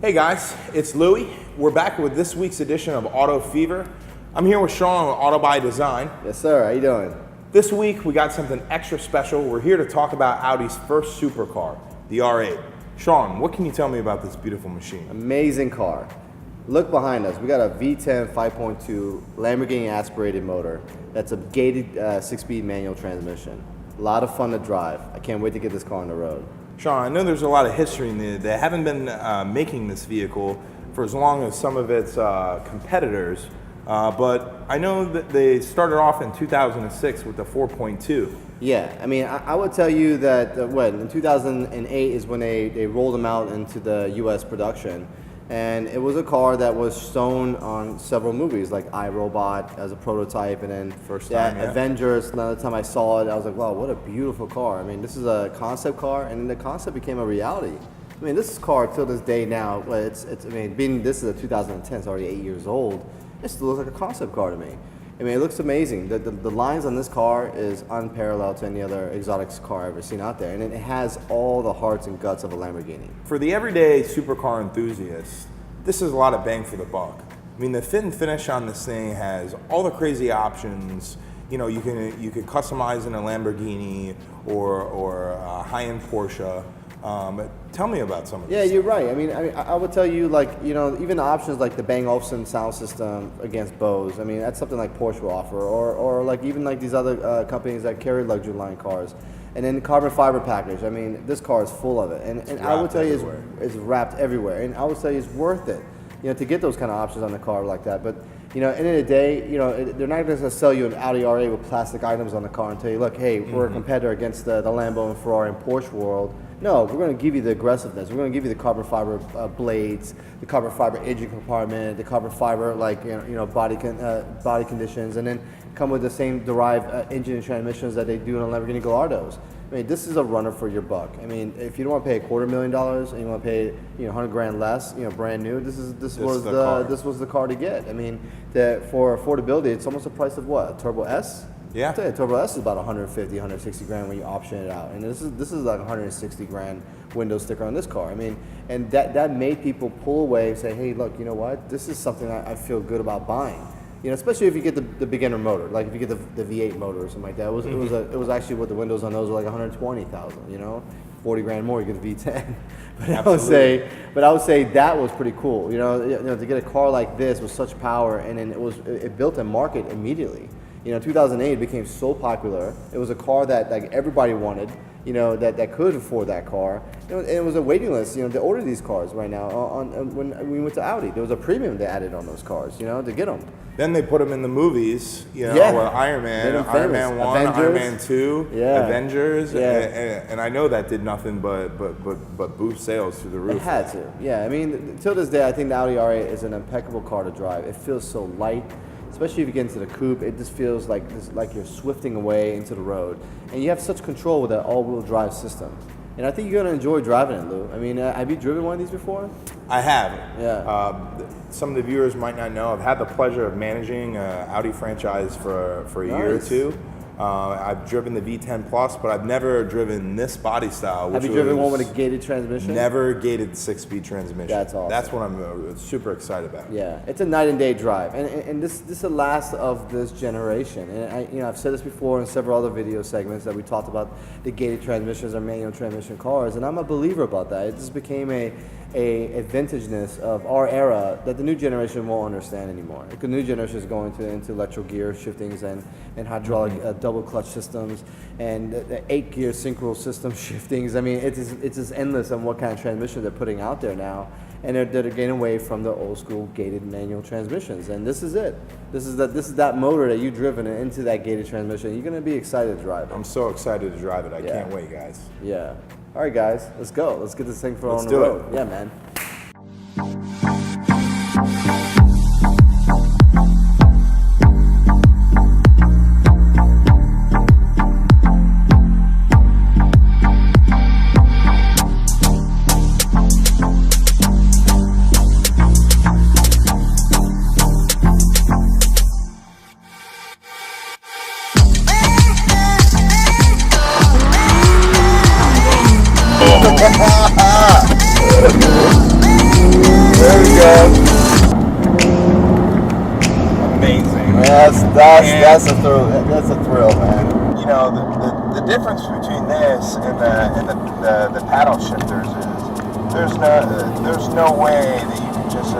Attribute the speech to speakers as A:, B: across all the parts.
A: Hey guys, it's Louie. We're back with this week's edition of Auto Fever. I'm here with Sean with Auto by Design.
B: Yes sir, how you doing?
A: This week we got something extra special. We're here to talk about Audi's first supercar, the R8. Sean, what can you tell me about this beautiful machine?
B: Amazing car. Look behind us, we got a V10 5.2 Lamborghini aspirated motor. That's a gated 6-speed manual transmission. A lot of fun to drive. I can't wait to get this car on the road.
A: Sean, I know there's a lot of history in it. They haven't been making this vehicle for as long as some of its competitors, but I know that they started off in 2006 with the 4.2.
B: Yeah, I mean, I would tell you that, in 2008 is when they rolled them out into the US production. And it was a car that was shown on several movies, like I, Robot as a prototype, and then Avengers. Another time I saw it, I was like, wow, what a beautiful car. I mean, this is a concept car, and the concept became a reality. I mean, this car till this day now, this is a 2010, it's already 8 years old, it still looks like a concept car to me. I mean, it looks amazing. The lines on this car is unparalleled to any other exotic car I've ever seen out there. And it has all the hearts and guts of a Lamborghini.
A: For the everyday supercar enthusiast, this is a lot of bang for the buck. I mean, the fit and finish on this thing has all the crazy options. You know, you can customize in a Lamborghini or a high-end Porsche. Tell me about some of this.
B: Yeah, you're right. I mean, I would tell you, like, you know, even the options like the Bang Olufsen sound system against Bose. I mean, that's something like Porsche will offer, or like even like these other companies that carry luxury line cars. And then the carbon fiber package. I mean, this car is full of it, and I would tell you it's wrapped everywhere. And I would say it's worth it, you know, to get those kind of options on the car like that. But you know, at the end of the day, you know, they're not going to sell you an Audi R8 with plastic items on the car and tell you, look, hey, we're a competitor against the Lambo and Ferrari and Porsche world. No, we're going to give you the aggressiveness. We're going to give you the carbon fiber blades, the carbon fiber engine compartment, the carbon fiber body conditions, and then come with the same derived engine and transmissions that they do in a Lamborghini Gallardos. I mean, this is a runner for your buck. I mean, if you don't want to pay $250,000 and you want to pay $100 grand less, brand new, this was the car to get. I mean, for affordability, it's almost the price of what, a Turbo S?
A: Yeah.
B: I'll tell you, Turbo S is about 150, 160 grand when you option it out, and this is like 160 grand window sticker on this car. I mean, and that made people pull away and say, hey, look, you know what? This is something I feel good about buying. You know, especially if you get the beginner motor, like if you get the V8 motor or something like that. It was actually what the windows on those were like 120,000. You know, 40 grand more, you get the V10. But I would say that was pretty cool. You know, to get a car like this with such power, and then it built a market immediately. You know, 2008 it became so popular. It was a car that like everybody wanted. You know, that could afford that car. You know, and it was a waiting list. You know, to order these cars right now. When we went to Audi, there was a premium they added on those cars. You know, to get them.
A: Then they put them in the movies, with Iron Man, Iron Man 1, Avengers. Iron Man 2, Avengers, and I know that did nothing but boost sales through the roof.
B: It had to, yeah. I mean, till this day, I think the Audi R8 is an impeccable car to drive. It feels so light, especially if you get into the coupe. It just feels like you're swifting away into the road, and you have such control with that all-wheel drive system. And I think you're going to enjoy driving it, Lou. I mean, have you driven one of these before?
A: I have.
B: Yeah.
A: Some of the viewers might not know, I've had the pleasure of managing Audi franchise for a year or two. I've driven the V10 Plus, but I've never driven this body style.
B: Have you driven one with a gated transmission?
A: Never gated 6-speed transmission.
B: That's awesome.
A: That's what I'm super excited about.
B: Yeah, it's a night and day drive, and this is the last of this generation. And I've said this before in several other video segments that we talked about the gated transmissions or manual transmission cars, and I'm a believer about that. It just became a vintageness of our era that the new generation won't understand anymore. The new generation is going into electro gear shiftings and hydraulic double clutch systems and the 8-gear synchro system shiftings. I mean, it's just endless on what kind of transmission they're putting out there now, and they're getting away from the old school gated manual transmissions. And this is it. This is that motor that you've driven into that gated transmission. You're going to be excited to drive it.
A: I'm so excited to drive it. I can't wait, guys.
B: Yeah. All right, guys, let's go. Let's get this thing on the road. Yeah, man.
C: Ha ha ha!
A: Amazing.
B: That's a thrill. That's a thrill, man.
A: You know, the difference between this and the paddle shifters is there's no way that you can just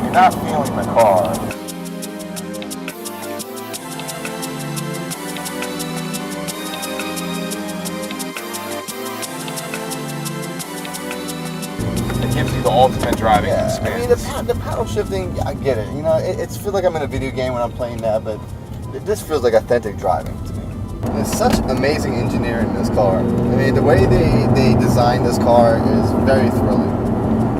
A: you're not feeling the car. It gives you the ultimate driving experience.
B: I mean, the paddle shifting, I get it. You know, it feels like I'm in a video game when I'm playing that, but this feels like authentic driving to me. There's such amazing engineering in this car. I mean, the way they designed this car is very thrilling.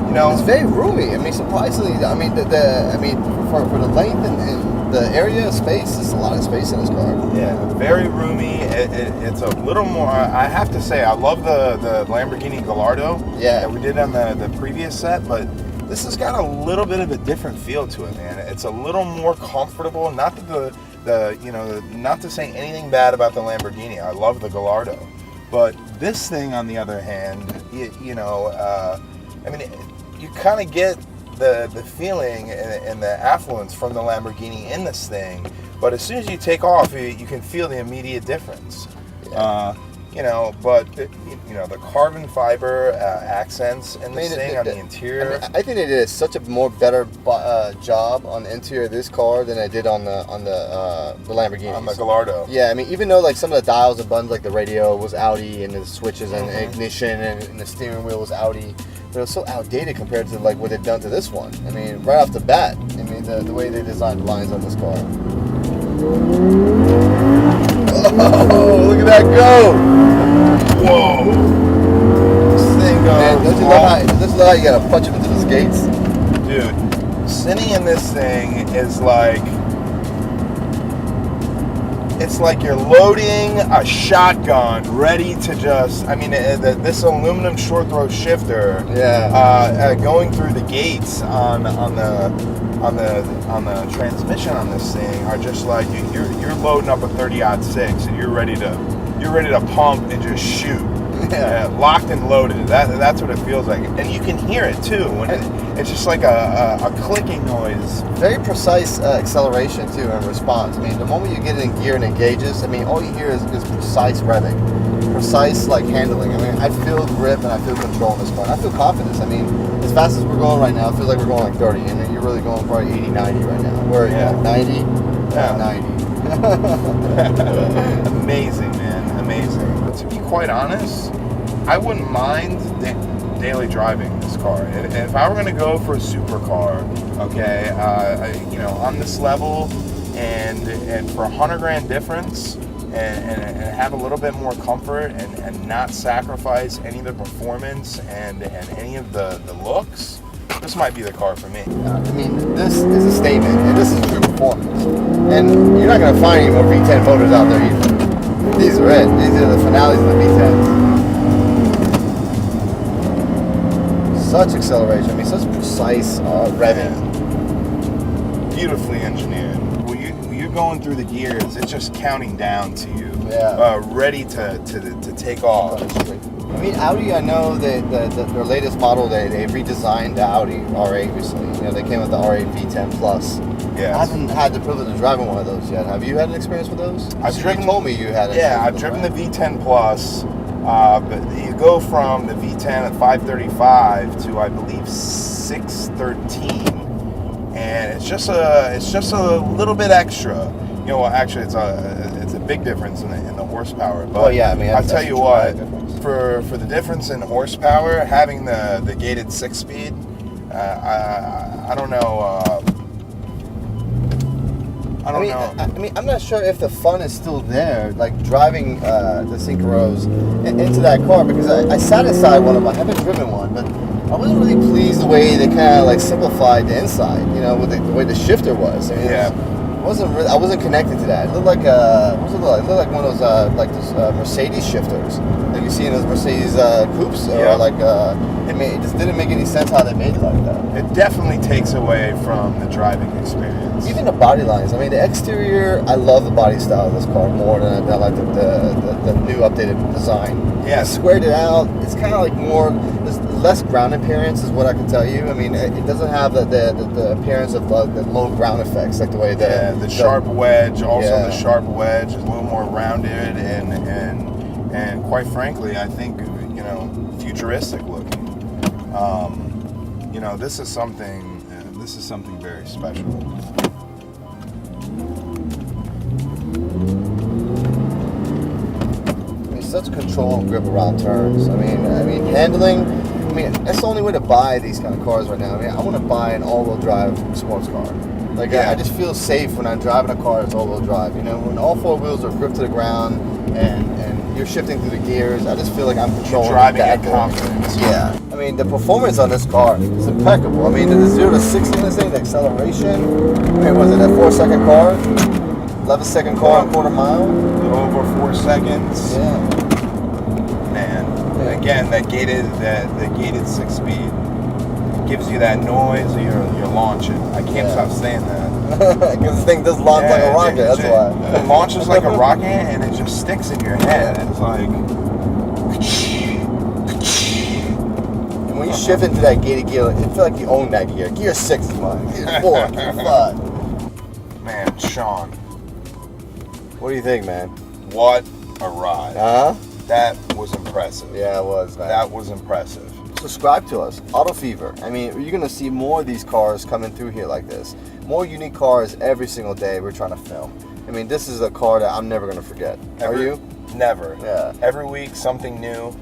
B: You know, it's very roomy. I mean, surprisingly, I mean, for the length and the area of space, there's a lot of space in this car.
A: Yeah, very roomy. It's a little more. I have to say, I love the Lamborghini Gallardo that we did on the previous set, but this has got a little bit of a different feel to it, man. It's a little more comfortable. Not that not to say anything bad about the Lamborghini. I love the Gallardo, but this thing, on the other hand, I mean, you kind of get the feeling and the affluence from the Lamborghini in this thing, but as soon as you take off, you can feel the immediate difference. The carbon fiber accents in this thing on the interior.
B: I think they did such a better job on the interior of this car than I did on the Lamborghini.
A: On the Gallardo.
B: Yeah, I mean, even though like some of the dials and buttons, like the radio was Audi, and the switches and ignition and the steering wheel was Audi, but it was so outdated compared to like what they've done to this one. I mean, right off the bat, I mean the way they designed the lines on this car. Oh, look at that go!
A: Whoa! This thing goes.
B: Man, don't you love how you gotta punch him into those gates?
A: Dude, sitting in this thing is like, it's like you're loading a shotgun, ready to just. I mean, this aluminum short throw shifter.
B: Yeah.
A: Going through the gates on the transmission on this thing are just like you're loading up a 30-06 and you're ready to pump and just shoot. Yeah. Locked and loaded. That's what it feels like, and you can hear it too when it's just like a clicking noise.
B: Very precise acceleration too and response. I mean, the moment you get it in gear and engages, I mean, all you hear is precise revving, precise like handling. I mean, I feel grip and I feel control in this car. I feel confidence. I mean, as fast as we're going right now, it feels like we're going like 30, and you're really going probably 80, 90 right now. We're 90, 90.
A: Amazing, man, amazing. But to be quite honest, I wouldn't mind daily driving this car. If I were going to go for a supercar, okay, on this level, and for $100,000 difference, and have a little bit more comfort, and not sacrifice any of the performance and any of the looks, this might be the car for me.
B: I mean, this is a statement, and this is true performance. And you're not going to find any more V10 motors out there either. These are it. These are the finales of the V10s. Such acceleration. I mean, such precise revving.
A: Beautifully engineered. When you're going through the gears, it's just counting down to you.
B: Yeah.
A: Ready to take off.
B: I mean, Audi, I know that their latest model, they redesigned the Audi R8 recently. You know, they came with the R8 V10 Plus.
A: Yes.
B: I haven't had the privilege of driving one of those yet. Have you had an experience with those? You told me you had it.
A: Yeah, I've driven the V10 Plus. But you go from the V10 at 535 to, I believe, 613, and it's just a little bit extra. You know, well, actually, it's a big difference in the horsepower. But
B: yeah, I mean,
A: I'll tell you what, for the difference in horsepower, having the gated 6-speed, I don't know.
B: I mean, I'm not sure if the fun is still there, like driving the Synchros into that car, because I sat inside one of them. I haven't driven one, but I wasn't really pleased the way they kind of like simplified the inside. You know, with the way the shifter was. I mean, I wasn't connected to that. It looked like what was it look like? It looked like one of those Mercedes shifters that you see in those Mercedes coupes. Or like it just didn't make any sense how they made it like that.
A: It definitely takes away from the driving experience.
B: Even the body lines. I mean, the exterior. I love the body style of this car more than I like the new updated design.
A: Yeah,
B: I squared it out. It's kind of like more. There's less ground appearance is what I can tell you. I mean, it doesn't have the appearance of the low ground effects, like the way
A: the sharp wedge. Also, the sharp wedge is a little more rounded and quite frankly, I think, you know, futuristic looking. You know, this is something very special.
B: Such control and grip around turns. I mean, handling. I mean, that's the only way to buy these kind of cars right now. I mean, I want to buy an all-wheel drive sports car. Like, I just feel safe when I'm driving a car that's all-wheel drive. You know, when all four wheels are gripped to the ground and you're shifting through the gears, I just feel like I'm controlling.
A: You're driving at confidence.
B: Yeah. I mean, the performance on this car is impeccable. I mean, the 0 to 60 in this thing, the acceleration. I mean, was it a 4-second car? 11-second car, a quarter mile.
A: A little over 4 seconds.
B: Yeah.
A: Man, again, the gated 6-speed gives you that noise. You're launching. I can't stop saying that
B: because this thing does launch like a rocket. That's why
A: it launches like a rocket, and it just sticks in your head. It's like.
B: And when you shift into that gated gear, it feels like you own that gear. Gear 6 is mine. Gear 4, Gear 5.
A: Man, Sean,
B: what do you think, man?
A: what a ride! That was impressive.
B: Yeah, it was, man.
A: That was impressive.
B: Subscribe to us, Auto Fever. I mean, you're gonna see more of these cars coming through here like this. More unique cars every single day we're trying to film. I mean, this is a car that I'm never gonna forget. Are you?
A: Never.
B: Yeah.
A: Every week, something new,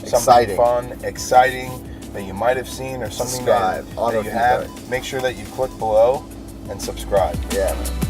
B: Exciting.
A: something fun, exciting that you might have seen or something that you have. Make sure that you click below and subscribe.
B: Yeah, man.